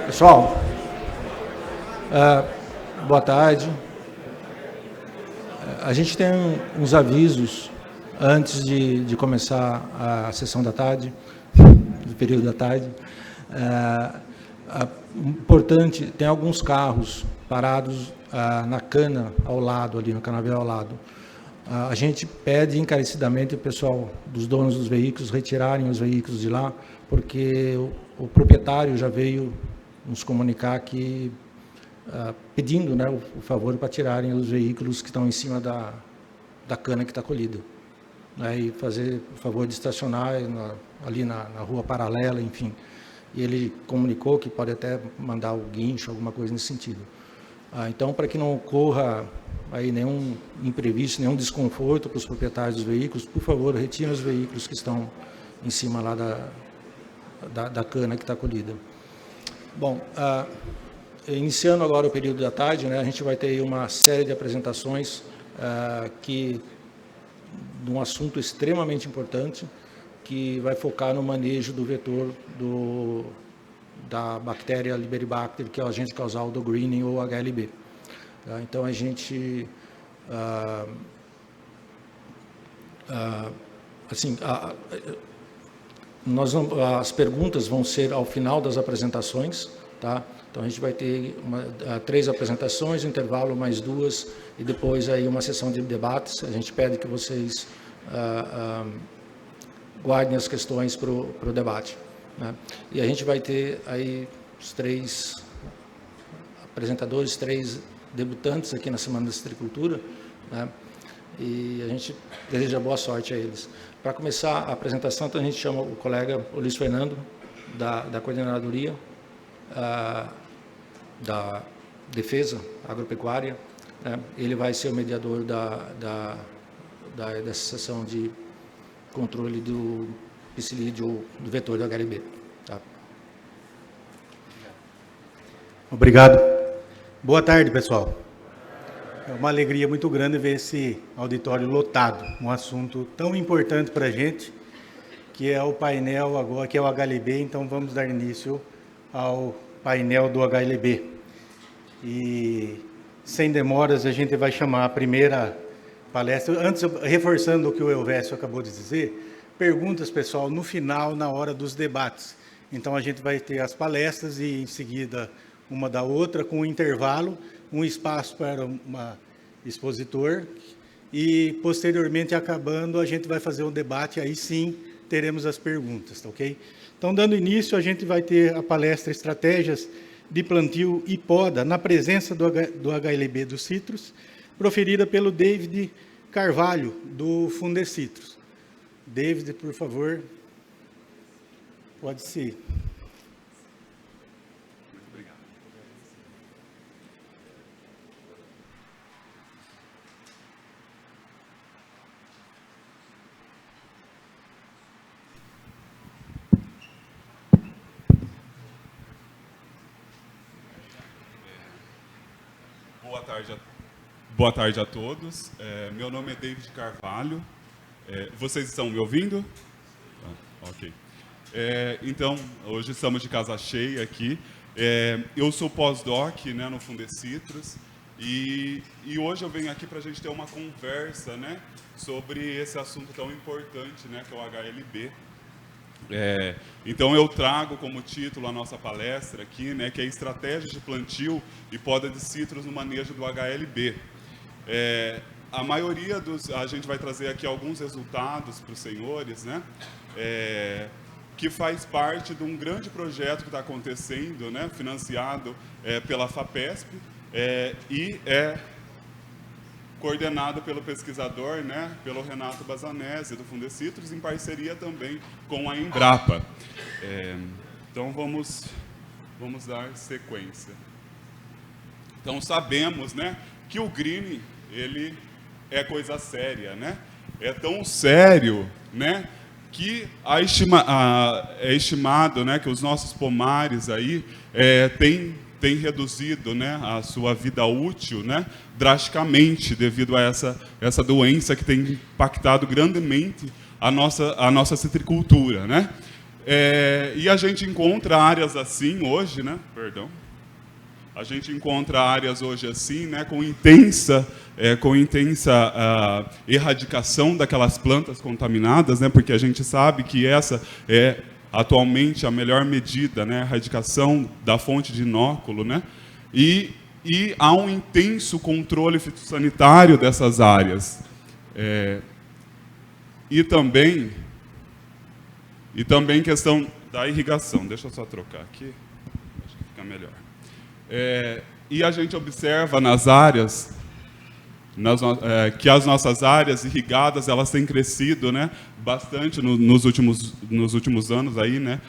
Pessoal, boa tarde. A gente tem uns avisos antes de começar a sessão da tarde, do período da tarde. Importante, tem alguns carros parados na cana ao lado, ali no canavial ao lado. A gente pede encarecidamente o pessoal, dos donos dos veículos, retirarem os veículos de lá, porque o proprietário já veio nos comunicar que, pedindo, né, o favor para tirarem os veículos que estão em cima da cana que está colhida, né, e fazer o favor de estacionar ali na rua paralela, enfim. E ele comunicou que pode até mandar o guincho, alguma coisa nesse sentido. Então, para que não ocorra aí nenhum imprevisto, nenhum desconforto para os proprietários dos veículos, por favor, retirem os veículos que estão em cima lá da cana que está colhida. Bom, iniciando agora o período da tarde, né, a gente vai ter uma série de apresentações de um assunto extremamente importante, que vai focar no manejo do vetor da bactéria Liberibacter, que é o agente causal do greening ou HLB. Então, a gente, assim, as perguntas vão ser ao final das apresentações, tá? Então, a gente vai ter 3 apresentações, intervalo mais 2, e depois aí uma sessão de debates. A gente pede que vocês guardem as questões para o debate, né? E a gente vai ter aí os 3 apresentadores, 3 debutantes aqui na Semana da Citricultura, né? E a gente deseja boa sorte a eles. Para começar a apresentação, então, a gente chama o colega Luiz Fernando, da Coordenadoria da Defesa Agropecuária, né? Ele vai ser o mediador dessa sessão de controle do psilídeo ou do vetor do HLB. Tá? Obrigado. Boa tarde, pessoal. É uma alegria muito grande ver esse auditório lotado, um assunto tão importante para a gente, que é o painel agora, que é o HLB. Então, vamos dar início ao painel do HLB. E, sem demoras, a gente vai chamar a primeira palestra. Antes, reforçando o que o Elvésio acabou de dizer, perguntas, pessoal, no final, na hora dos debates. Então, a gente vai ter as palestras e, em seguida, uma da outra, com um intervalo, um espaço para uma expositor e, posteriormente, acabando, a gente vai fazer um debate, aí sim teremos as perguntas, tá ok? Então, dando início, a gente vai ter a palestra Estratégias de Plantio e Poda na presença do HLB dos citros, proferida pelo David Carvalho, do Fundecitrus. David, por favor, pode ser. Muito obrigado. Boa tarde a todos. Meu nome é David Carvalho. Vocês estão me ouvindo? Ok. Então, hoje estamos de casa cheia aqui. Eu sou pós-doc, né, no Fundecitrus, e hoje eu venho aqui para a gente ter uma conversa, né, sobre esse assunto tão importante, né, que é o HLB. Então eu trago como título a nossa palestra aqui, né, que é Estratégias de Plantio e Poda de Citros no Manejo do HLB. a maioria a gente vai trazer aqui alguns resultados para os senhores, né? Que faz parte de um grande projeto que está acontecendo, né? Financiado pela FAPESP e é coordenado pelo pesquisador, né? Pelo Renato Bazanese, do Fundecitrus, em parceria também com a Embrapa. Então vamos dar sequência. Então sabemos, né, que o green ele é coisa séria, né? É tão sério, né, que é estimado, né, que os nossos pomares aí têm reduzido, né, a sua vida útil, né, drasticamente devido a essa doença que tem impactado grandemente a nossa citricultura, né? E a gente encontra áreas assim hoje, né? Perdão. A gente encontra áreas hoje assim, né, com intensa erradicação daquelas plantas contaminadas, né, porque a gente sabe que essa é atualmente a melhor medida, né, a erradicação da fonte de inóculo, né, e há um intenso controle fitossanitário dessas áreas. E também questão da irrigação. Deixa eu só trocar aqui, acho que fica melhor. E a gente observa nas áreas, que as nossas áreas irrigadas elas têm crescido, né, bastante nos últimos anos aí, né,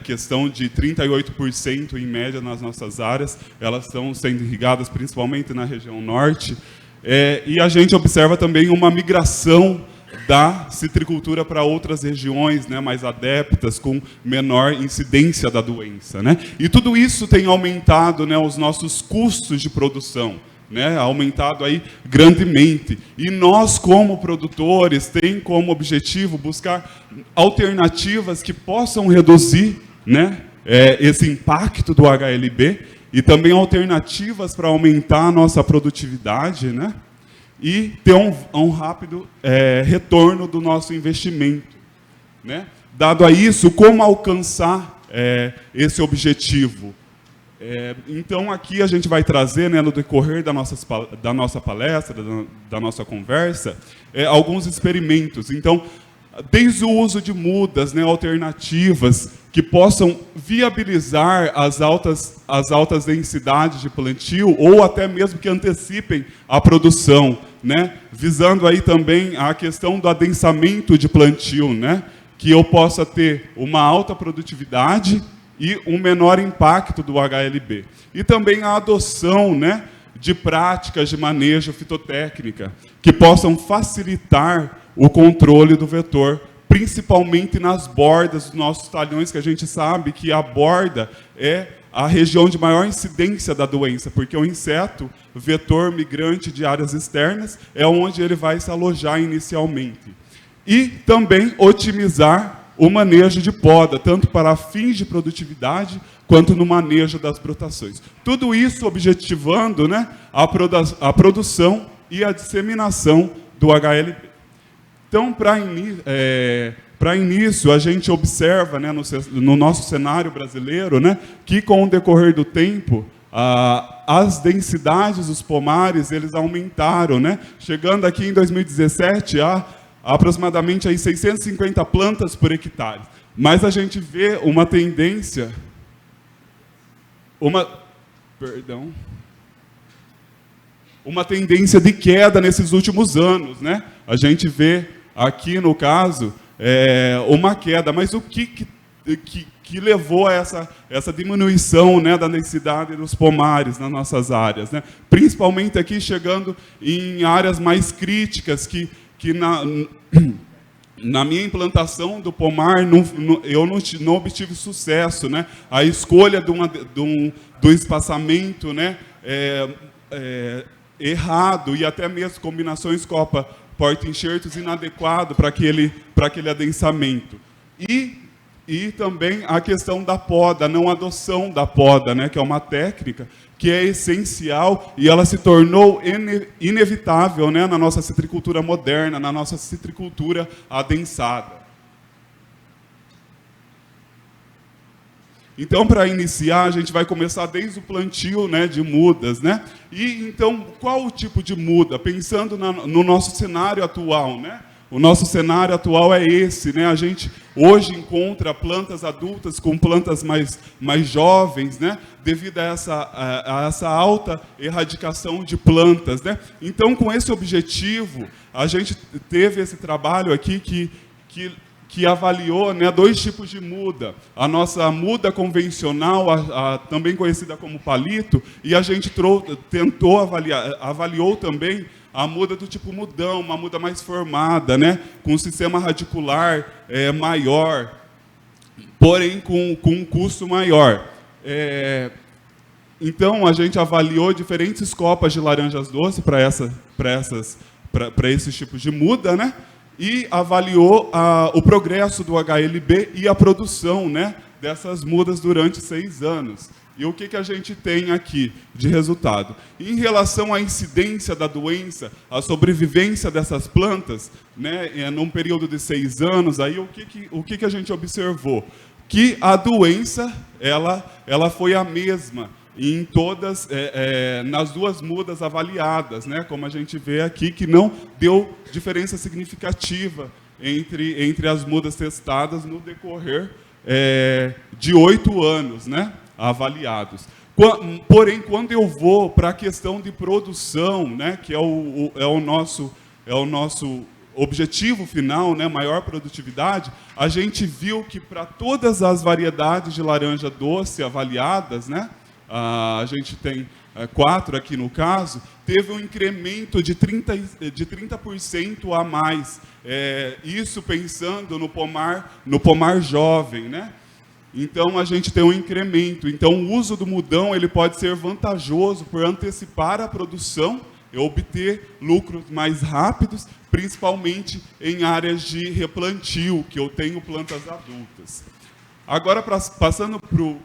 questão de 38% em média nas nossas áreas, elas estão sendo irrigadas principalmente na região norte, e a gente observa também uma migração da citricultura para outras regiões, né, mais adeptas, com menor incidência da doença, né? E tudo isso tem aumentado, né, os nossos custos de produção, né, aumentado aí grandemente. E nós, como produtores, tem como objetivo buscar alternativas que possam reduzir, né, esse impacto do HLB e também alternativas para aumentar a nossa produtividade, né? E ter um rápido retorno do nosso investimento, né? Dado a isso, como alcançar esse objetivo? Então, aqui a gente vai trazer, né, no decorrer da nossa palestra, da nossa conversa, alguns experimentos. Então, desde o uso de mudas, né, alternativas que possam viabilizar as altas densidades de plantio ou até mesmo que antecipem a produção, né, visando aí também a questão do adensamento de plantio, né, que eu possa ter uma alta produtividade e um menor impacto do HLB. E também a adoção, né, de práticas de manejo fitotécnica que possam facilitar o controle do vetor, principalmente nas bordas dos nossos talhões, que a gente sabe que a borda é a região de maior incidência da doença, porque o inseto, vetor migrante de áreas externas, é onde ele vai se alojar inicialmente. E também otimizar o manejo de poda, tanto para fins de produtividade, quanto no manejo das brotações. Tudo isso objetivando, né, a produção e a disseminação do HLB. Então, para início, a gente observa, né, no nosso cenário brasileiro, né, que com o decorrer do tempo, as densidades dos pomares eles aumentaram, né, chegando aqui em 2017 a aproximadamente aí 650 plantas por hectare. Mas a gente vê uma tendência, uma tendência de queda nesses últimos anos, né? A gente vê aqui, no caso, uma queda. Mas o que levou a essa diminuição, né, da densidade dos pomares nas nossas áreas, né? Principalmente aqui chegando em áreas mais críticas que na minha implantação do pomar eu não obtive sucesso, né? A escolha do espaçamento, né, errado e até mesmo combinações copa porta-enxertos inadequado para aquele adensamento. E também a questão da poda, a não adoção da poda, né, que é uma técnica que é essencial e ela se tornou inevitável, né, na nossa citricultura moderna, na nossa citricultura adensada. Então, para iniciar, a gente vai começar desde o plantio, né, de mudas, né? E então, qual o tipo de muda? Pensando no nosso cenário atual, né? O nosso cenário atual é esse, né? A gente hoje encontra plantas adultas com plantas mais jovens, né? Devido a essa alta erradicação de plantas, né? Então, com esse objetivo, a gente teve esse trabalho aqui que avaliou, né, 2 tipos de muda. A nossa muda convencional, também conhecida como palito, e a gente avaliou também a muda do tipo mudão, uma muda mais formada, né, com um sistema radicular maior, porém com um custo maior. Então, a gente avaliou diferentes copas de laranjas doces para esses tipos de muda, né? E avaliou o progresso do HLB e a produção, né, dessas mudas durante 6 anos. E o que a gente tem aqui de resultado? Em relação à incidência da doença, a sobrevivência dessas plantas, né, num período de 6 anos, aí o que a gente observou? Que a doença ela foi a mesma em todas, nas 2 mudas avaliadas, né? Como a gente vê aqui, que não deu diferença significativa entre as mudas testadas no decorrer de 8 anos, né? Avaliados. Porém, quando eu vou para a questão de produção, né? Que é o nosso objetivo final, né? Maior produtividade, a gente viu que para todas as variedades de laranja doce avaliadas, né? A gente tem 4 aqui no caso, teve um incremento de 30% a mais. Isso pensando no pomar jovem, né? Então, a gente tem um incremento. Então, o uso do mudão ele pode ser vantajoso por antecipar a produção e obter lucros mais rápidos, principalmente em áreas de replantio, que eu tenho plantas adultas. Agora, passando para o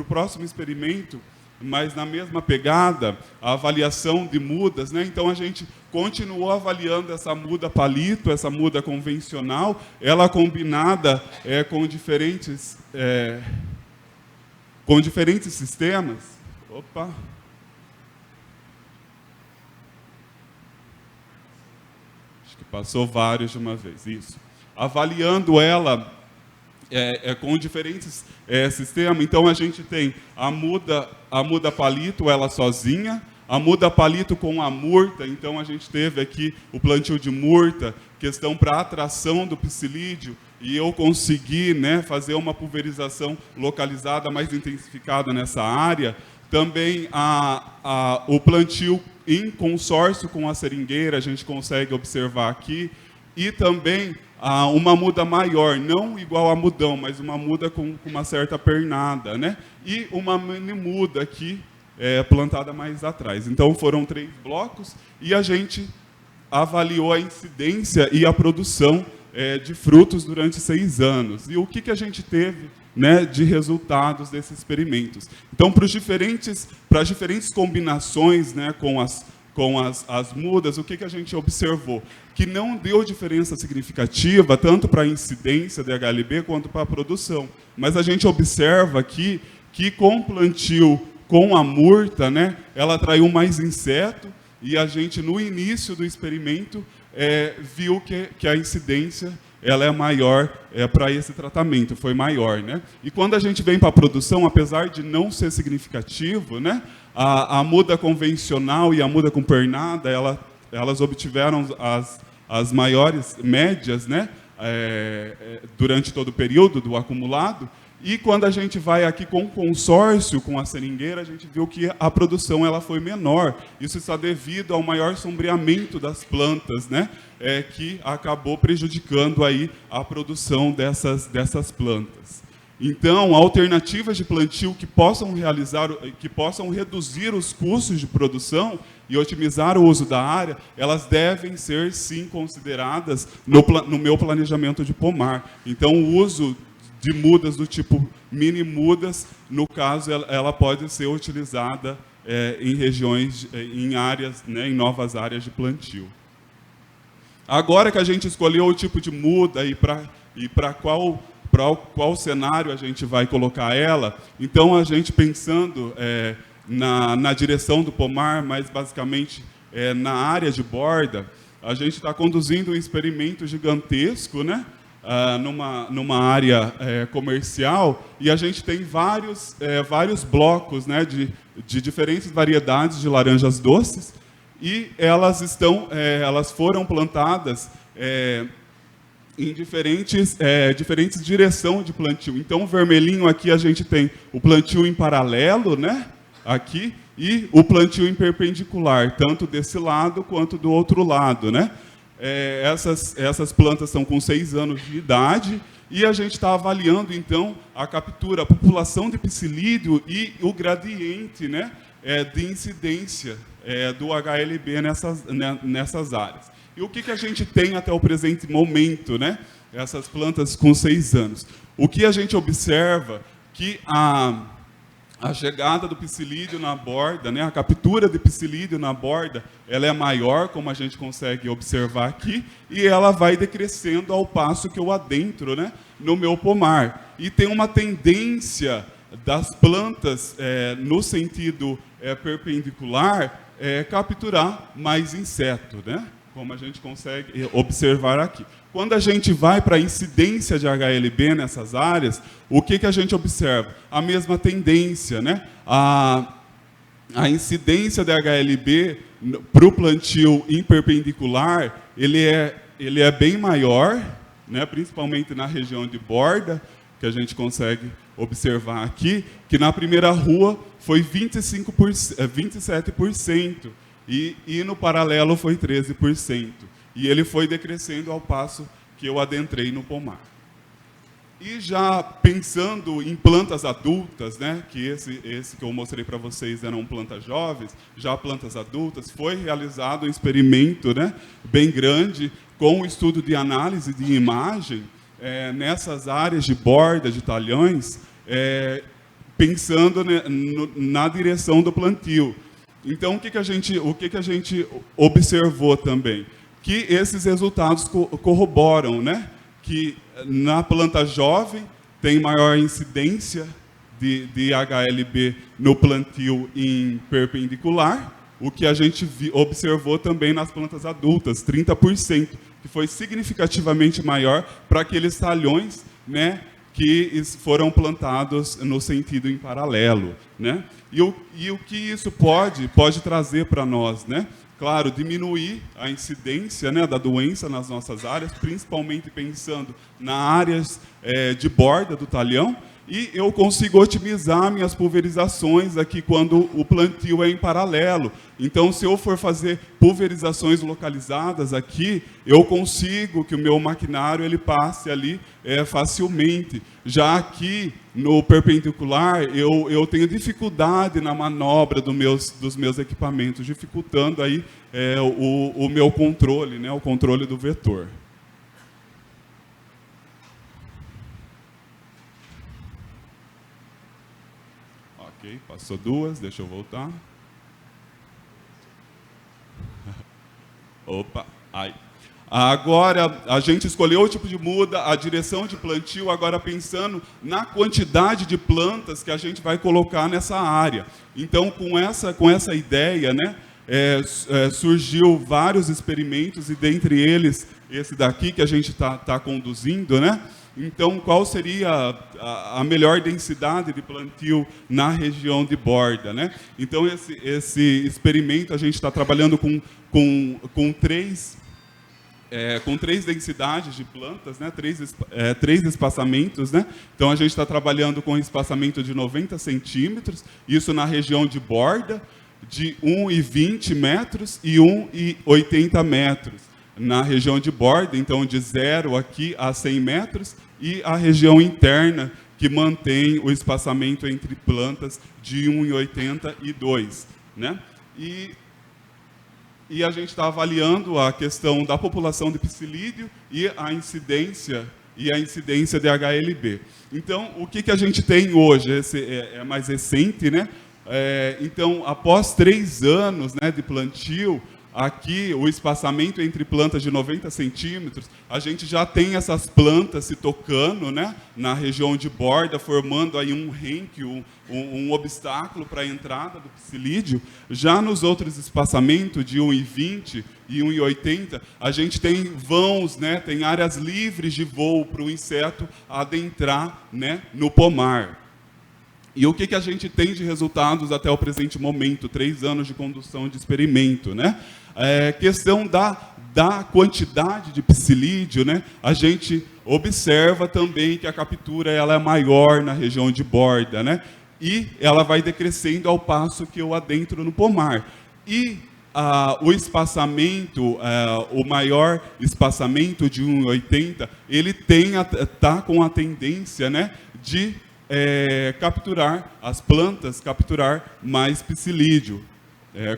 próximo experimento, mas na mesma pegada, a avaliação de mudas, né? Então, a gente continuou avaliando essa muda palito, essa muda convencional, ela combinada com diferentes sistemas. Opa! Acho que passou vários de uma vez, isso. Avaliando ela com diferentes sistemas. Então, a gente tem a muda palito, ela sozinha, a muda palito com a murta. Então, a gente teve aqui o plantio de murta, questão para atração do psilídeo, e eu consegui, né, fazer uma pulverização localizada mais intensificada nessa área. Também o plantio em consórcio com a seringueira, a gente consegue observar aqui, e também uma muda maior, não igual a mudão, mas uma muda com uma certa pernada, né? E uma mini muda aqui, plantada mais atrás. Então, foram 3 blocos e a gente avaliou a incidência e a produção de frutos durante 6 anos. E o que a gente teve, né, de resultados desses experimentos? Então, para as diferentes combinações, né, com as mudas, o que a gente observou? Que não deu diferença significativa, tanto para a incidência de HLB quanto para a produção. Mas a gente observa aqui que com o plantio com a murta, né, ela atraiu mais inseto, e a gente, no início do experimento, viu que a incidência ela é maior para esse tratamento, foi maior, né? E quando a gente vem para a produção, apesar de não ser significativo, né, a muda convencional e a muda com pernada, elas obtiveram as maiores médias, né, durante todo o período do acumulado. E quando a gente vai aqui com o consórcio, com a seringueira, a gente viu que a produção ela foi menor. Isso está devido ao maior sombreamento das plantas, né, que acabou prejudicando aí a produção dessas plantas. Então, alternativas de plantio que possam reduzir os custos de produção e otimizar o uso da área, elas devem ser, sim, consideradas no meu planejamento de pomar. Então, o uso de mudas do tipo mini mudas, no caso, ela pode ser utilizada em regiões, em áreas, né, em novas áreas de plantio. Agora que a gente escolheu o tipo de muda e para qual cenário a gente vai colocar ela. Então, a gente pensando na direção do pomar, mas basicamente na área de borda, a gente está conduzindo um experimento gigantesco, né? Numa área comercial, e a gente tem vários blocos, né, de diferentes variedades de laranjas doces, e elas foram plantadas em diferentes direções de plantio. Então, o vermelhinho aqui a gente tem o plantio em paralelo, né, aqui, e o plantio em perpendicular, tanto desse lado quanto do outro lado, né? Essas plantas são com 6 anos de idade, e a gente está avaliando, então, a captura, a população de psilídeo e o gradiente, né, de incidência do HLB nessas áreas. E o que a gente tem até o presente momento, né? Essas plantas com 6 anos. O que a gente observa que a chegada do psilídeo na borda, né, a captura de psilídeo na borda, ela é maior, como a gente consegue observar aqui, e ela vai decrescendo ao passo que eu adentro, né, no meu pomar. E tem uma tendência das plantas, no sentido perpendicular, capturar mais inseto, né, como a gente consegue observar aqui. Quando a gente vai para a incidência de HLB nessas áreas, o que a gente observa? A mesma tendência, né? A incidência de HLB para o plantio em perpendicular, ele é bem maior, né? Principalmente na região de borda, que a gente consegue observar aqui, que na primeira rua foi 27%, e no paralelo foi 13%. E ele foi decrescendo ao passo que eu adentrei no pomar. E já pensando em plantas adultas, né, que esse que eu mostrei para vocês eram plantas jovens, já plantas adultas, foi realizado um experimento, né, bem grande, com um estudo de análise de imagem nessas áreas de borda, de talhões, pensando na direção do plantio. Então, o que a gente observou também? Que esses resultados corroboram, né? Que na planta jovem tem maior incidência de HLB no plantio em perpendicular, o que a gente observou também nas plantas adultas, 30%, que foi significativamente maior para aqueles talhões, né, que foram plantados no sentido em paralelo, né? E o que isso pode trazer para nós, né? Claro, diminuir a incidência, né, da doença nas nossas áreas, principalmente pensando nas áreas de borda do talhão, e eu consigo otimizar minhas pulverizações aqui quando o plantio é em paralelo. Então, se eu for fazer pulverizações localizadas aqui, eu consigo que o meu maquinário ele passe ali facilmente. Já aqui no perpendicular, eu tenho dificuldade na manobra dos meus equipamentos, dificultando aí o meu controle, né, o controle do vetor. Ok, passou 2, deixa eu voltar. Opa, ai. Agora, a gente escolheu o tipo de muda, a direção de plantio, agora pensando na quantidade de plantas que a gente vai colocar nessa área. Então, com essa ideia, né, surgiu vários experimentos, e dentre eles, esse daqui que a gente está conduzindo, né? Então, qual seria a melhor densidade de plantio na região de borda, né? Então, esse experimento, a gente está trabalhando com três densidades de plantas, né? Três espaçamentos, né? Então, a gente está trabalhando com um espaçamento de 90 centímetros, isso na região de borda, de 1,20 metros e 1,80 metros. Na região de borda, então, de 0 aqui a 100 metros, e a região interna, que mantém o espaçamento entre plantas de 1,80 e 2, né? E a gente está avaliando a questão da população de psilídeo e a incidência de HLB. Então, o que a gente tem hoje? Esse é mais recente, né? Então, após 3 anos, né, de plantio, aqui o espaçamento entre plantas de 90 centímetros, a gente já tem essas plantas se tocando, né, na região de borda, formando aí um renque, um obstáculo para a entrada do psilídeo. Já nos outros espaçamentos de 1,20 e 1,80, a gente tem vãos, né, tem áreas livres de voo para o inseto adentrar, né, no pomar. E o que a gente tem de resultados até o presente momento? 3 anos de condução de experimento, né? Questão da quantidade de psilídeo, né? A gente observa também que a captura ela é maior na região de borda, né? E ela vai decrescendo ao passo que eu adentro no pomar. E o espaçamento, o maior espaçamento de 1,80, ele tá com a tendência, né, de capturar as plantas, capturar mais psilídeo,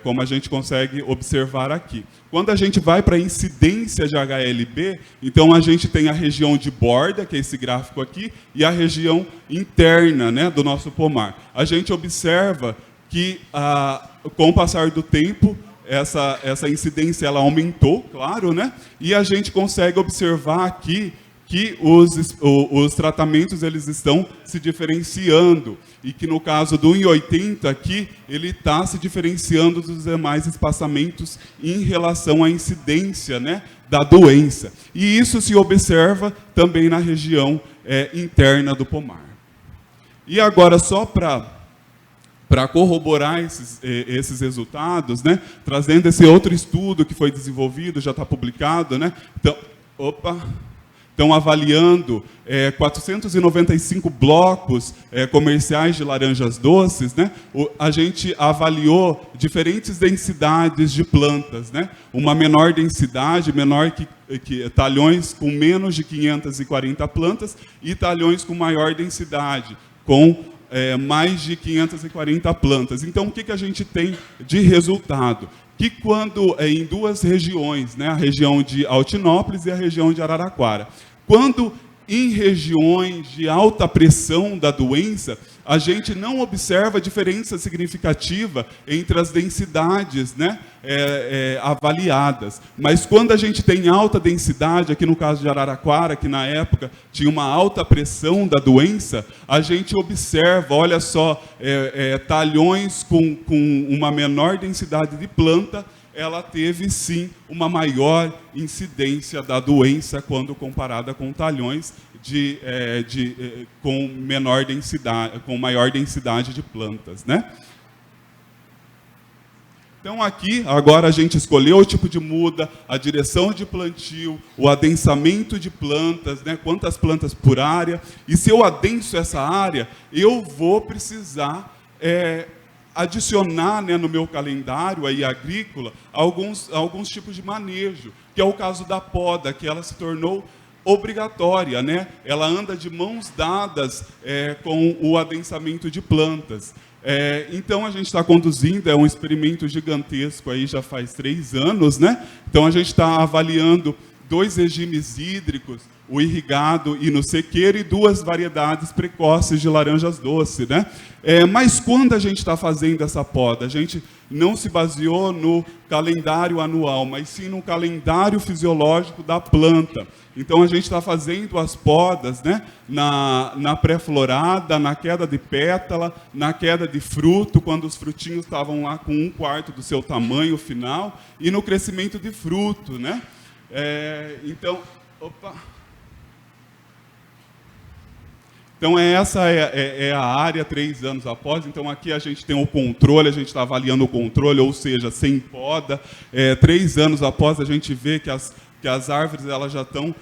como a gente consegue observar aqui. Quando a gente vai para a incidência de HLB, então a gente tem a região de borda, que é esse gráfico aqui, e a região interna, né, do nosso pomar. A gente observa que, com o passar do tempo, essa incidência ela aumentou, claro, né? E a gente consegue observar aqui que os tratamentos eles estão se diferenciando e que no caso do 1,80 aqui, ele está se diferenciando dos demais espaçamentos em relação à incidência, né, da doença. E isso se observa também na região interna do pomar. E agora, só para corroborar esses resultados, né, trazendo esse outro estudo que foi desenvolvido, já está publicado, né? Estão avaliando 495 blocos comerciais de laranjas doces, né? A gente avaliou diferentes densidades de plantas, né? Uma menor densidade, menor que talhões com menos de 540 plantas, e talhões com maior densidade, com mais de 540 plantas. Então, o que a gente tem de resultado? Que quando em 2 regiões, né, a região de Altinópolis e a região de Araraquara, quando em regiões de alta pressão da doença, a gente não observa diferença significativa entre as densidades, né, avaliadas. Mas quando a gente tem alta densidade, aqui no caso de Araraquara, que na época tinha uma alta pressão da doença, a gente observa, olha só, talhões com uma menor densidade de planta, ela teve sim uma maior incidência da doença quando comparada com talhões com menor densidade, com maior densidade de plantas, né? Então aqui, agora a gente escolheu o tipo de muda, a direção de plantio, o adensamento de plantas, né? Quantas plantas por área. E se eu adenso essa área, eu vou precisar adicionar, né, no meu calendário aí agrícola alguns tipos de manejo, que é o caso da poda, que ela se tornou obrigatória, né? Ela anda de mãos dadas com o adensamento de plantas. Então a gente está conduzindo, um experimento gigantesco aí já faz 3 anos, né? Então a gente está avaliando 2 regimes hídricos, o irrigado e no sequeiro, e 2 variedades precoces de laranjas doces, né? Mas quando a gente está fazendo essa poda, a gente não se baseou no calendário anual, mas sim no calendário fisiológico da planta. Então a gente está fazendo as podas, né, na pré-florada, na queda de pétala, na queda de fruto, quando os frutinhos estavam lá com 1/4 do seu tamanho final, e no crescimento de fruto, né? Então, essa é a área 3 anos após. Então, aqui a gente tem o controle, a gente está avaliando o controle, ou seja, sem poda. 3 anos após, a gente vê que as árvores elas já estão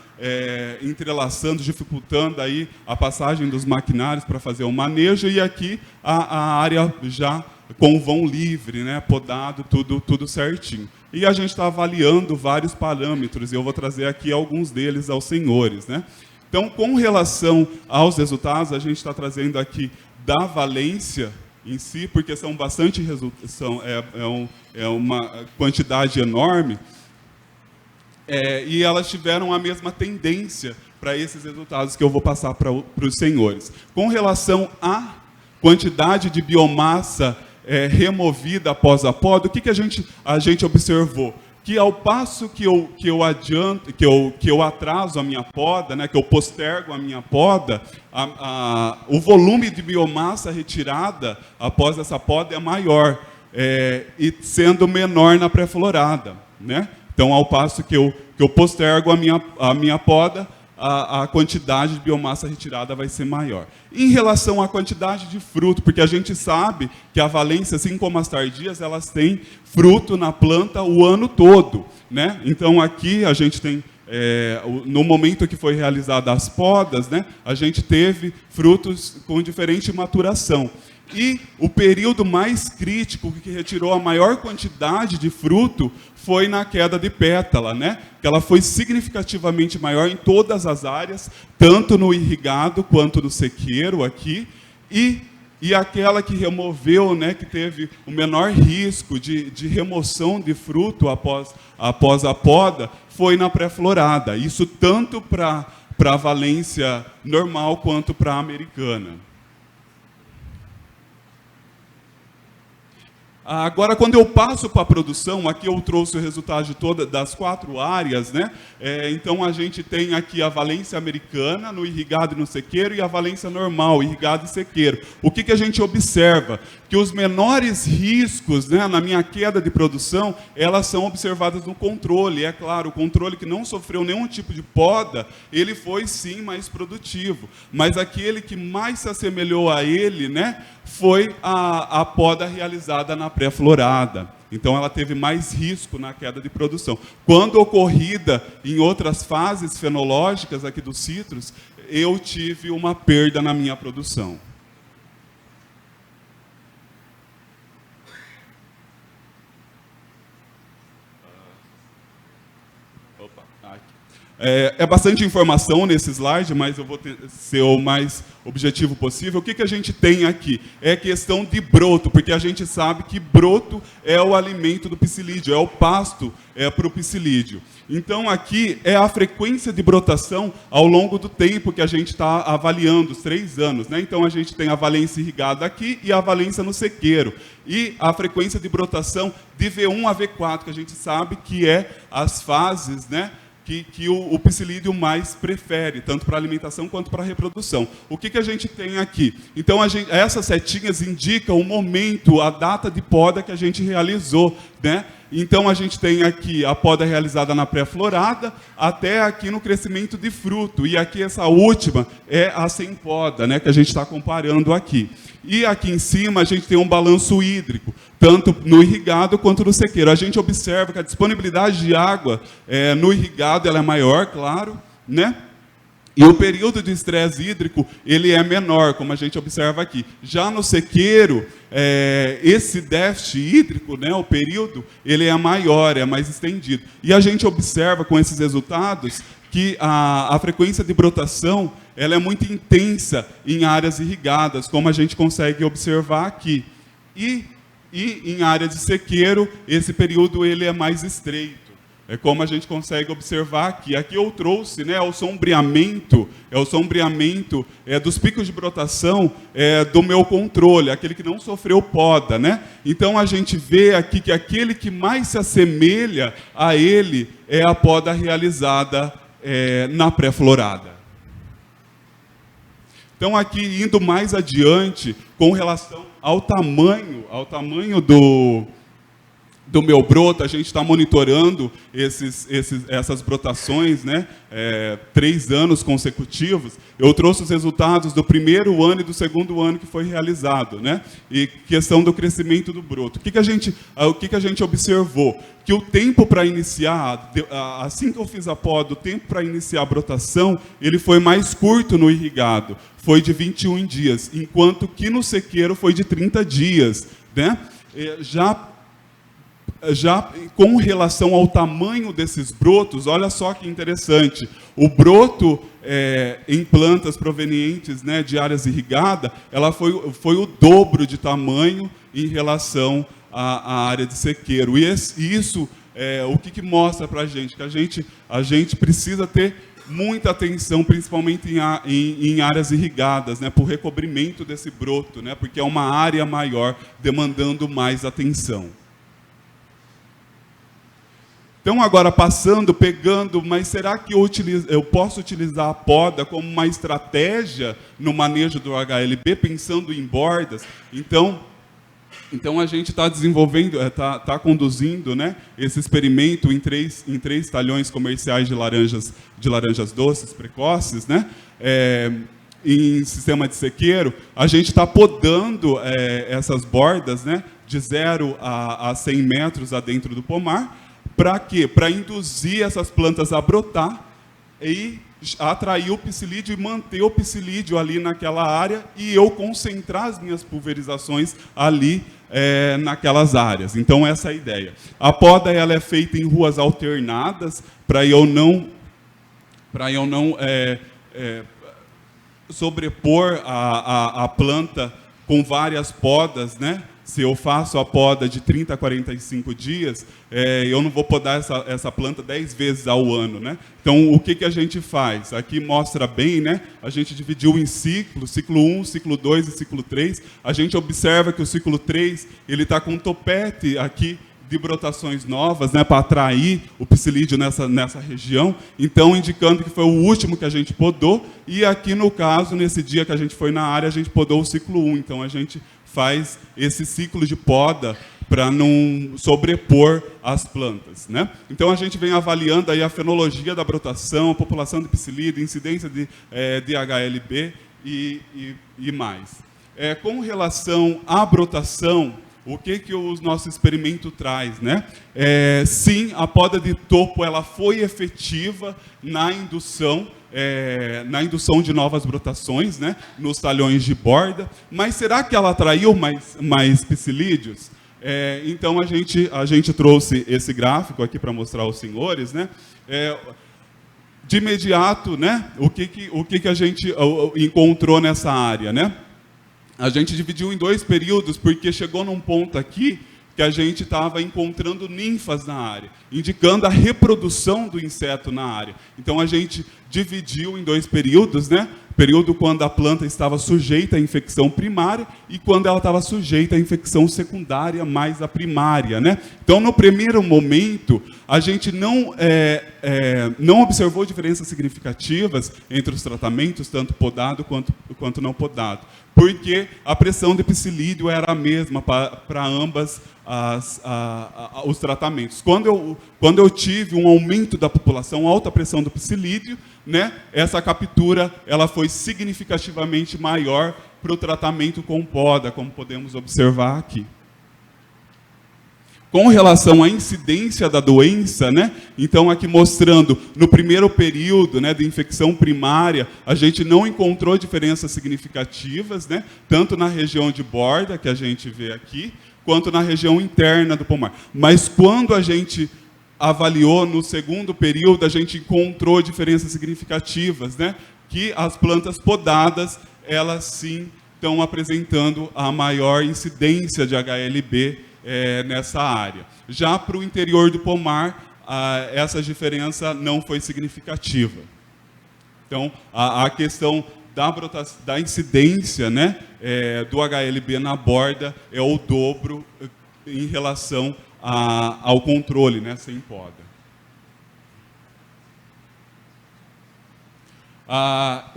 entrelaçando, dificultando aí a passagem dos maquinários para fazer o manejo. E aqui a área já com vão livre, né, podado, tudo certinho. E a gente está avaliando vários parâmetros, e eu vou trazer aqui alguns deles aos senhores, né? Então, com relação aos resultados, a gente está trazendo aqui da valência em si, porque são bastante resultados, uma quantidade enorme, e elas tiveram a mesma tendência para esses resultados que eu vou passar para os senhores. Com relação à quantidade de biomassa removida após a poda, o que a gente observou? Que ao passo que eu atraso a minha poda, né, que eu postergo a minha poda, o volume de biomassa retirada após essa poda é maior, e sendo menor na pré-florada, né? Então, ao passo que eu postergo a minha poda, a quantidade de biomassa retirada vai ser maior. Em relação à quantidade de fruto, porque a gente sabe que a valência, assim como as tardias, elas têm fruto na planta o ano todo, né? Então, aqui a gente tem, no momento que foi realizada as podas, né, a gente teve frutos com diferente maturação. E o período mais crítico, que retirou a maior quantidade de fruto, foi na queda de pétala, né? Que ela foi significativamente maior em todas as áreas, tanto no irrigado quanto no sequeiro aqui, e aquela que removeu, né, que teve o menor risco de remoção de fruto após a poda, foi na pré-florada. Isso tanto para a valência normal quanto para a americana. Agora, quando eu passo para a produção, aqui eu trouxe o resultado de das 4 áreas, né? Então, a gente tem aqui a valência americana no irrigado e no sequeiro e a valência normal, irrigado e sequeiro. O que a gente observa? Que os menores riscos, né, na minha queda de produção, elas são observadas no controle. É claro, o controle que não sofreu nenhum tipo de poda, ele foi sim mais produtivo. Mas aquele que mais se assemelhou a ele, né, foi a poda realizada na pré-florada. Então, ela teve mais risco na queda de produção. Quando ocorrida em outras fases fenológicas aqui dos citros, eu tive uma perda na minha produção. É bastante informação nesse slide, mas eu vou ser o mais objetivo possível. O que a gente tem aqui? É questão de broto, porque a gente sabe que broto é o alimento do psilídeo, é o pasto para o psilídeo. Então, aqui é a frequência de brotação ao longo do tempo que a gente está avaliando, os 3 anos, né? Então, a gente tem a valência irrigada aqui e a valência no sequeiro. E a frequência de brotação de V1 a V4, que a gente sabe que é as fases, né, que o psilídeo mais prefere, tanto para alimentação quanto para reprodução. O que a gente tem aqui? Então, essas setinhas indicam o momento, a data de poda que a gente realizou, né? Então, a gente tem aqui a poda realizada na pré-florada, até aqui no crescimento de fruto. E aqui, essa última, é a sem poda, né, que a gente está comparando aqui. E aqui em cima, a gente tem um balanço hídrico, tanto no irrigado quanto no sequeiro. A gente observa que a disponibilidade de água no irrigado ela é maior, claro, né? E o período de estresse hídrico ele é menor, como a gente observa aqui. Já no sequeiro, esse déficit hídrico, né, o período, ele é maior, é mais estendido. E a gente observa com esses resultados que a frequência de brotação ela é muito intensa em áreas irrigadas, como a gente consegue observar aqui. E em área de sequeiro, esse período ele é mais estreito. É como a gente consegue observar aqui. Aqui eu trouxe, né, o sombreamento dos picos de brotação do meu controle, aquele que não sofreu poda, né? Então a gente vê aqui que aquele que mais se assemelha a ele é a poda realizada na pré-florada. Então aqui indo mais adiante com relação ao tamanho do meu broto, a gente está monitorando essas brotações, né? 3 anos consecutivos. Eu trouxe os resultados do primeiro ano e do segundo ano que foi realizado, né? E questão do crescimento do broto. O que a gente observou? Que o tempo para iniciar, assim que eu fiz a poda, o tempo para iniciar a brotação, ele foi mais curto no irrigado, foi de 21 dias, enquanto que no sequeiro foi de 30 dias, né? Já com relação ao tamanho desses brotos, olha só que interessante. O broto em plantas provenientes, né, de áreas irrigadas, ela foi o dobro de tamanho em relação à área de sequeiro. E isso o que mostra para a gente? Que a gente precisa ter muita atenção, principalmente em áreas irrigadas, né, para o recobrimento desse broto, né, porque é uma área maior, demandando mais atenção. Então, agora pegando, mas será que eu posso utilizar a poda como uma estratégia no manejo do HLB, pensando em bordas? Então a gente está desenvolvendo, está conduzindo, né, esse experimento em três talhões comerciais de laranjas doces precoces, né, em sistema de sequeiro. A gente está podando essas bordas, né, de 0 a 100 metros adentro do pomar. Para quê? Para induzir essas plantas a brotar e atrair o psilídeo e manter o psilídeo ali naquela área e eu concentrar as minhas pulverizações ali naquelas áreas. Então, essa é a ideia. A poda ela é feita em ruas alternadas para eu não sobrepor a planta com várias podas, né? Se eu faço a poda de 30 a 45 dias, eu não vou podar essa planta 10 vezes ao ano, né? Então, o que a gente faz? Aqui mostra bem, né? A gente dividiu em ciclos, ciclo 1, ciclo 2 e ciclo 3. A gente observa que o ciclo 3 ele está com um topete aqui de brotações novas, né, para atrair o psilídeo nessa região, então indicando que foi o último que a gente podou, e aqui no caso, nesse dia que a gente foi na área, a gente podou o ciclo 1, então a gente faz esse ciclo de poda para não sobrepor as plantas, né? Então a gente vem avaliando aí a fenologia da brotação, a população de psilídeo, incidência de HLB e mais. Com relação à brotação, o que o nosso experimento traz, né? Sim, a poda de topo ela foi efetiva na indução de novas brotações, né? Nos talhões de borda, mas será que ela atraiu mais psilídeos? Então a gente trouxe esse gráfico aqui para mostrar aos senhores, né? De imediato, né? O que a gente encontrou nessa área, né? A gente dividiu em 2 períodos, porque chegou num ponto aqui que a gente estava encontrando ninfas na área, indicando a reprodução do inseto na área. Então, a gente dividiu em 2 períodos, né? Período quando a planta estava sujeita à infecção primária e quando ela estava sujeita à infecção secundária, mais a primária, né? Então, no primeiro momento, a gente não observou diferenças significativas entre os tratamentos, tanto podado quanto não podado, porque a pressão de psilídeo era a mesma para ambas os tratamentos. Quando eu tive um aumento da população, alta pressão do psilídeo, né, essa captura ela foi significativamente maior para o tratamento com poda, como podemos observar aqui. Com relação à incidência da doença, né? Então, aqui mostrando, no primeiro período, né, de infecção primária, a gente não encontrou diferenças significativas, né, tanto na região de borda, que a gente vê aqui, quanto na região interna do pomar. Mas quando a gente avaliou no segundo período, a gente encontrou diferenças significativas, né, que as plantas podadas, elas sim estão apresentando a maior incidência de HLB nessa área. Já para o interior do pomar, essa diferença não foi significativa. Então, a questão da incidência, né, do HLB na borda é o dobro em relação ao controle, né, sem poda.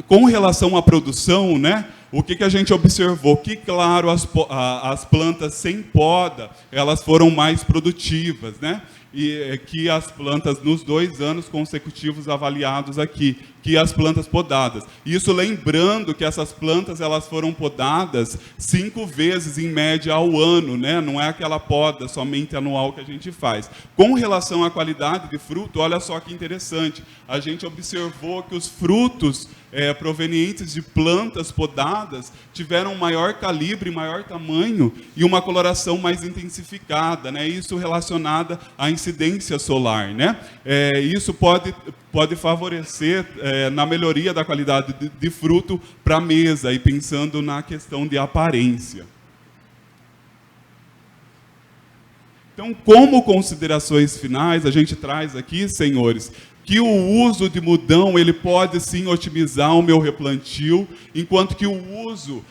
Com relação à produção, né, o que a gente observou? Que, claro, as plantas sem poda, elas foram mais produtivas, né? E que as plantas, nos 2 anos consecutivos avaliados aqui, que as plantas podadas. Isso lembrando que essas plantas elas foram podadas 5 vezes em média ao ano, né? Não é aquela poda somente anual que a gente faz. Com relação à qualidade de fruto, olha só que interessante. A gente observou que os frutos provenientes de plantas podadas tiveram maior calibre, maior tamanho e uma coloração mais intensificada, né? Isso relacionado à incidência solar, né? Isso pode favorecer na melhoria da qualidade de fruto para a mesa e pensando na questão de aparência. Então, como considerações finais, a gente traz aqui, senhores, que o uso de mudão ele pode sim otimizar o meu replantio, enquanto que o uso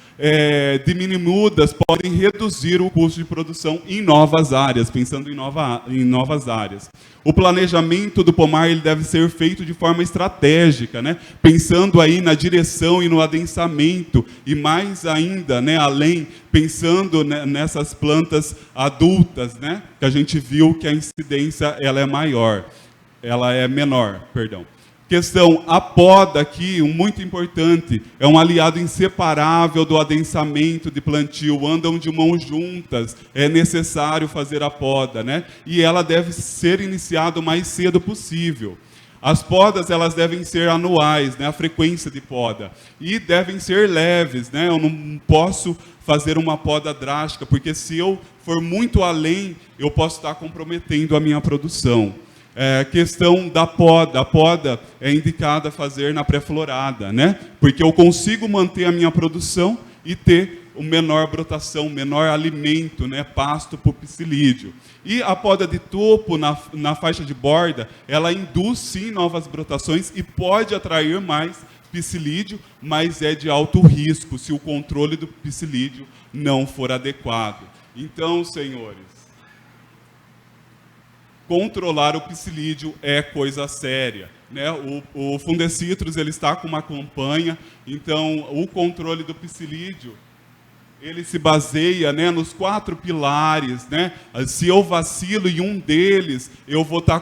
de mini mudas podem reduzir o custo de produção em novas áreas, pensando em novas áreas. O planejamento do pomar ele deve ser feito de forma estratégica, né? Pensando aí na direção e no adensamento, e mais ainda, né, além, pensando nessas plantas adultas, né, que a gente viu que a incidência ela é menor, perdão. Questão, a poda aqui, muito importante, é um aliado inseparável do adensamento de plantio, andam de mãos juntas, é necessário fazer a poda, né? E ela deve ser iniciada o mais cedo possível. As podas, elas devem ser anuais, né? A frequência de poda. E devem ser leves, né? Eu não posso fazer uma poda drástica, porque se eu for muito além, eu posso estar comprometendo a minha produção. Questão da poda. A poda é indicada fazer na pré-florada, né? Porque eu consigo manter a minha produção e ter uma menor brotação, menor alimento, né? Pasto para o psilídeo. E a poda de topo na faixa de borda, ela induz sim novas brotações e pode atrair mais psilídeo, mas é de alto risco se o controle do psilídeo não for adequado. Então, senhores, controlar o psilídeo é coisa séria, né? O Fundecitrus ele está com uma campanha, então o controle do psilídeo ele se baseia, né, nos 4 pilares, né? Se eu vacilo em um deles, eu vou estar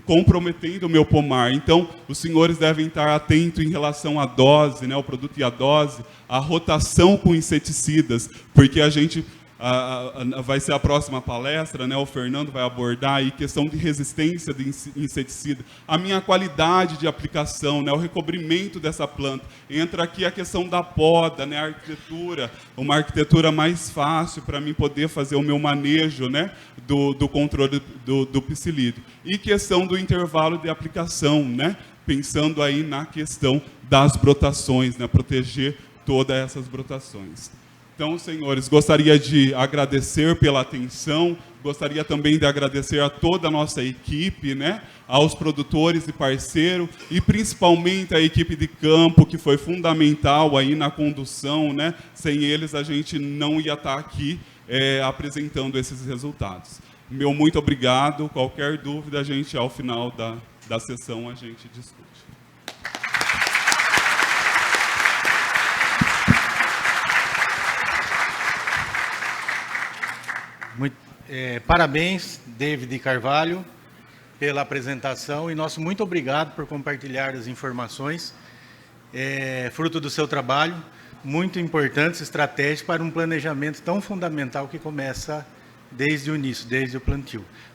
comprometendo o meu pomar. Então, os senhores devem estar atentos em relação à dose, né, o produto e a dose, a rotação com inseticidas, porque a gente vai ser a próxima palestra, né? O Fernando vai abordar aí questão de resistência de inseticida, a minha qualidade de aplicação, né? O recobrimento dessa planta. Entra aqui a questão da poda, né? A arquitetura, uma arquitetura mais fácil para mim poder fazer o meu manejo, né? Do controle do psilídeo. E questão do intervalo de aplicação, né? Pensando aí na questão das brotações, né? Proteger todas essas brotações. Então, senhores, gostaria de agradecer pela atenção, gostaria também de agradecer a toda a nossa equipe, né, aos produtores e parceiros, e principalmente a equipe de campo, que foi fundamental aí na condução, né? Sem eles a gente não ia estar aqui apresentando esses resultados. Meu muito obrigado, qualquer dúvida a gente, ao final da sessão, a gente discute. Parabéns, David Carvalho, pela apresentação e nosso muito obrigado por compartilhar as informações, fruto do seu trabalho, muito importantes, estratégicos para um planejamento tão fundamental que começa desde o início, desde o plantio.